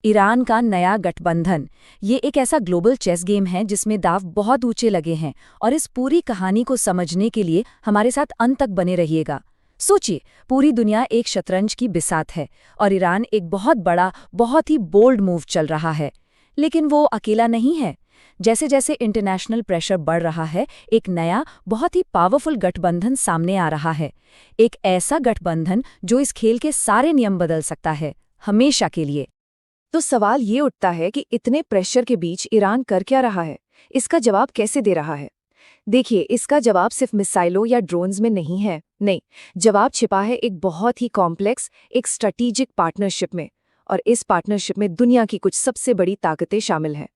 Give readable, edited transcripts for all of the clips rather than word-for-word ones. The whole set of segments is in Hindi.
ईरान का नया गठबंधन ये एक ऐसा ग्लोबल चेस गेम है जिसमें दांव बहुत ऊंचे लगे हैं और इस पूरी कहानी को समझने के लिए हमारे साथ अंत तक बने रहिएगा। सोचिए, पूरी दुनिया एक शतरंज की बिसात है और ईरान एक बहुत बड़ा, बहुत ही बोल्ड मूव चल रहा है। लेकिन वो अकेला नहीं है। जैसे जैसे इंटरनेशनल प्रेशर बढ़ रहा है, एक नया, बहुत ही पावरफुल गठबंधन सामने आ रहा है। एक ऐसा गठबंधन जो इस खेल के सारे नियम बदल सकता है, हमेशा के लिए। तो सवाल ये उठता है कि इतने प्रेशर के बीच ईरान कर क्या रहा है? इसका जवाब कैसे दे रहा है? देखिए, इसका जवाब सिर्फ मिसाइलों या ड्रोन्स में नहीं है। नहीं, जवाब छिपा है एक बहुत ही कॉम्प्लेक्स, एक स्ट्रेटेजिक पार्टनरशिप में। और इस पार्टनरशिप में दुनिया की कुछ सबसे बड़ी ताकतें शामिल हैं।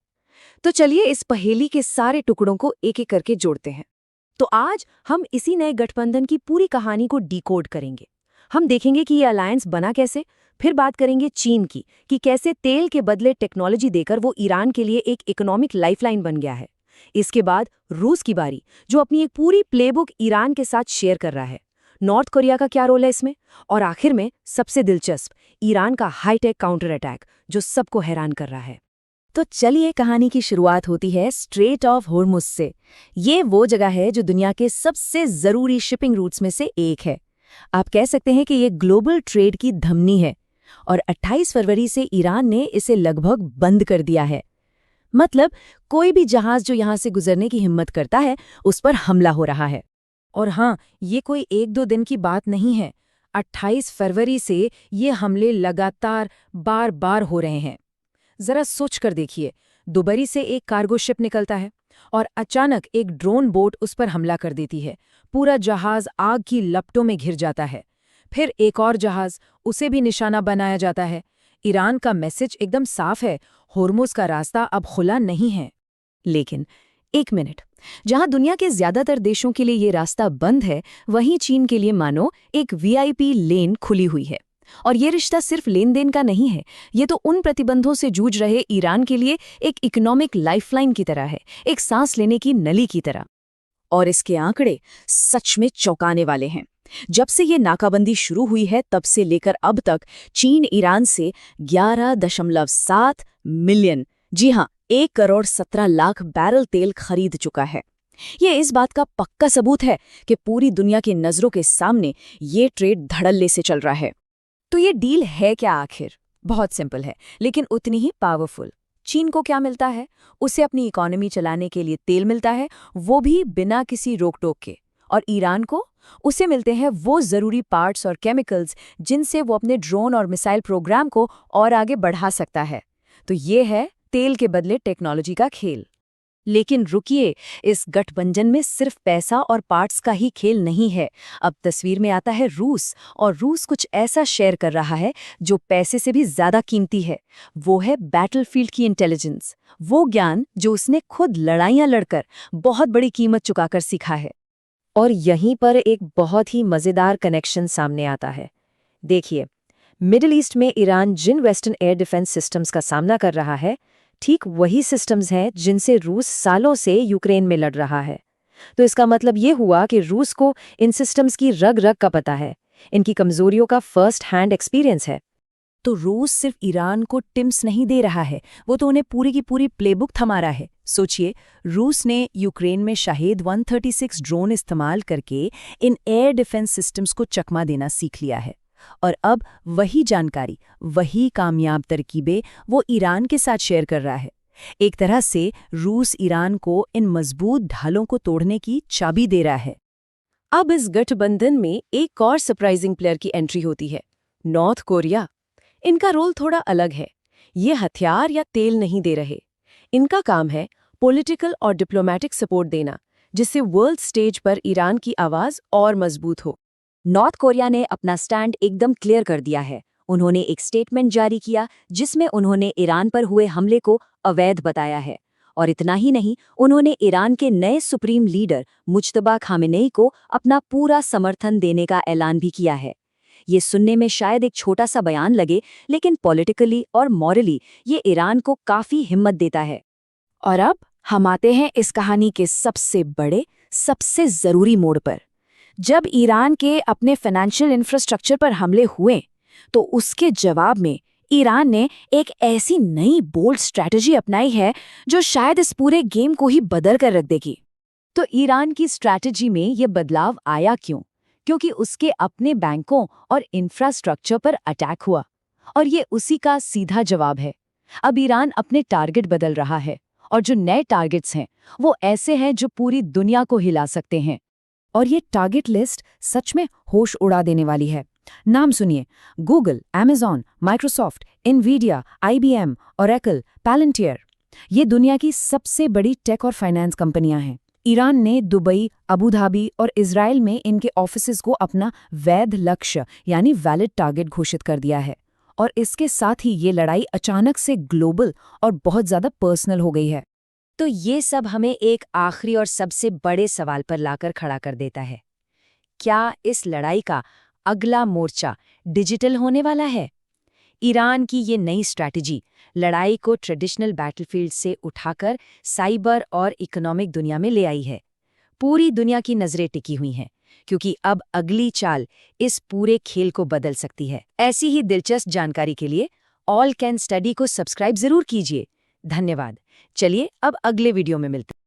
तो चलिए इस पहेली के सारे टुकड़ों को एक एक करके जोड़ते हैं। तो आज हम इसी नए गठबंधन की पूरी कहानी को डिकोड करेंगे। हम देखेंगे कि ये अलायंस बना कैसे, फिर बात करेंगे चीन की कि कैसे तेल के बदले टेक्नोलॉजी देकर वो ईरान के लिए एक इकोनॉमिक लाइफलाइन बन गया है। इसके बाद रूस की बारी, जो अपनी एक पूरी प्लेबुक ईरान के साथ शेयर कर रहा है। नॉर्थ कोरिया का क्या रोल है इसमें? और आखिर में सबसे दिलचस्प, ईरान का हाईटेक काउंटर अटैक जो सबको हैरान कर रहा है। तो चलिए, कहानी की शुरुआत होती है स्ट्रेट ऑफ होर्मुज से। ये वो जगह है जो दुनिया के सबसे ज़रूरी शिपिंग रूट्स में से एक है। आप कह सकते हैं कि ये ग्लोबल ट्रेड की धमनी है और 28 फरवरी से ईरान ने इसे लगभग बंद कर दिया है। मतलब कोई भी जहाज जो यहाँ से गुजरने की हिम्मत करता है, उस पर हमला हो रहा है। और हाँ, ये कोई एक दो दिन की बात नहीं है। 28 फरवरी से ये हमले लगातार बार बार हो रहे हैं। जरा सोच कर देखिए, दुबई से एक कार्गो शिप निकलता है और अचानक एक ड्रोन बोट उस पर हमला कर देती है। पूरा जहाज आग की लपटों में घिर जाता है। फिर एक और जहाज, उसे भी निशाना बनाया जाता है। ईरान का मैसेज एकदम साफ है, होर्मुज का रास्ता अब खुला नहीं है। लेकिन एक मिनट, जहां दुनिया के ज्यादातर देशों के लिए ये रास्ता बंद है, वहीं चीन के लिए मानो एक वीआईपी लेन खुली हुई है। और ये रिश्ता सिर्फ लेन देन का नहीं है, ये तो उन प्रतिबंधों से जूझ रहे ईरान के लिए एक इकोनॉमिक लाइफलाइन की तरह है, एक सांस लेने की नली की तरह। और इसके आंकड़े सच में चौंकाने वाले हैं। जब से ये नाकाबंदी शुरू हुई है, तब से लेकर अब तक चीन ईरान से 11.7 मिलियन, जी हां, 1 करोड़ 17 लाख बैरल तेल खरीद चुका है। ये इस बात का पक्का सबूत है कि पूरी दुनिया की नजरों के सामने ये ट्रेड धड़ल्ले से चल रहा है। तो ये डील है क्या आखिर? बहुत सिंपल है, लेकिन उतनी ही पावरफुल। चीन को क्या मिलता है? उसे अपनी इकोनॉमी चलाने के लिए तेल मिलता है, वो भी बिना किसी रोक टोक के। और ईरान को? उसे मिलते हैं वो ज़रूरी पार्ट्स और केमिकल्स जिनसे वो अपने ड्रोन और मिसाइल प्रोग्राम को और आगे बढ़ा सकता है। तो ये है तेल के बदले टेक्नोलॉजी का खेल। लेकिन रुकिए, इस गठबंधन में सिर्फ पैसा और पार्ट्स का ही खेल नहीं है। अब तस्वीर में आता है रूस, और रूस कुछ ऐसा शेयर कर रहा है जो पैसे से भी ज्यादा कीमती है। वो है बैटलफील्ड की इंटेलिजेंस, वो ज्ञान जो उसने खुद लड़ाइयां लड़कर बहुत बड़ी कीमत चुकाकर सीखा है। और यहीं पर एक बहुत ही मजेदार कनेक्शन सामने आता है। देखिए, मिडिल ईस्ट में ईरान जिन वेस्टर्न एयर डिफेंस सिस्टम्स का सामना कर रहा है, ठीक वही सिस्टम्स हैं जिनसे रूस सालों से यूक्रेन में लड़ रहा है। तो इसका मतलब ये हुआ कि रूस को इन सिस्टम्स की रग रग का पता है, इनकी कमजोरियों का फर्स्ट हैंड एक्सपीरियंस है। तो रूस सिर्फ ईरान को टिप्स नहीं दे रहा है, वो तो उन्हें पूरी की पूरी प्लेबुक थमा रहा है। सोचिए, रूस ने यूक्रेन में शाहेद 136 ड्रोन इस्तेमाल करके इन एयर डिफेंस सिस्टम्स को चकमा देना सीख लिया है। और अब वही जानकारी, वही कामयाब तरकीबें वो ईरान के साथ शेयर कर रहा है। एक तरह से रूस ईरान को इन मजबूत ढालों को तोड़ने की चाबी दे रहा है। अब इस गठबंधन में एक और सरप्राइजिंग प्लेयर की एंट्री होती है, नॉर्थ कोरिया। इनका रोल थोड़ा अलग है। ये हथियार या तेल नहीं दे रहे। इनका काम है पॉलिटिकल और डिप्लोमेटिक सपोर्ट देना, जिससे वर्ल्ड स्टेज पर ईरान की आवाज और मजबूत हो। नॉर्थ कोरिया ने अपना स्टैंड एकदम क्लियर कर दिया है। उन्होंने एक स्टेटमेंट जारी किया जिसमें उन्होंने ईरान पर हुए हमले को अवैध बताया है। और इतना ही नहीं, उन्होंने ईरान के नए सुप्रीम लीडर मुज्तबा खामेनेई को अपना पूरा समर्थन देने का ऐलान भी किया है। ये सुनने में शायद एक छोटा सा बयान लगे, लेकिन पॉलिटिकली और मॉरली ये ईरान को काफी हिम्मत देता है। और अब हम आते हैं इस कहानी के सबसे बड़े, सबसे जरूरी मोड़ पर। जब ईरान के अपने फाइनेंशियल इंफ्रास्ट्रक्चर पर हमले हुए, तो उसके जवाब में ईरान ने एक ऐसी नई बोल्ड स्ट्रैटेजी अपनाई है जो शायद इस पूरे गेम को ही बदल कर रख देगी। तो ईरान की स्ट्रैटेजी में ये बदलाव आया क्यों? क्योंकि उसके अपने बैंकों और इंफ्रास्ट्रक्चर पर अटैक हुआ। और ये उसी का सीधा जवाब है। अब ईरान अपने टारगेट बदल रहा है, और जो नए टारगेट्स हैं वो ऐसे हैं जो पूरी दुनिया को हिला सकते हैं। और ये टारगेट लिस्ट सच में होश उड़ा देने वाली है। नाम सुनिए: Google, Amazon, Microsoft, Nvidia, IBM, Oracle, Palantir. ये दुनिया की सबसे बड़ी टेक और फाइनेंस कंपनियां हैं। ईरान ने दुबई, अबू धाबी और इजराइल में इनके ऑफिसेज को अपना वैध लक्ष्य यानी वैलिड टारगेट घोषित कर दिया है। और इसके साथ ही ये लड़ाई अचानक से ग्लोबल और बहुत ज़्यादा पर्सनल हो गई है। तो ये सब हमें एक आखिरी और सबसे बड़े सवाल पर लाकर खड़ा कर देता है। क्या इस लड़ाई का अगला मोर्चा डिजिटल होने वाला है? ईरान की ये नई स्ट्रैटेजी लड़ाई को ट्रेडिशनल बैटलफील्ड से उठाकर साइबर और इकोनॉमिक दुनिया में ले आई है। पूरी दुनिया की नजरें टिकी हुई हैं, क्योंकि अब अगली चाल इस पूरे खेल को बदल सकती है। ऐसी ही दिलचस्प जानकारी के लिए ऑल कैन स्टडी को सब्सक्राइब जरूर कीजिए। धन्यवाद। चलिए अब अगले वीडियो में मिलते हैं।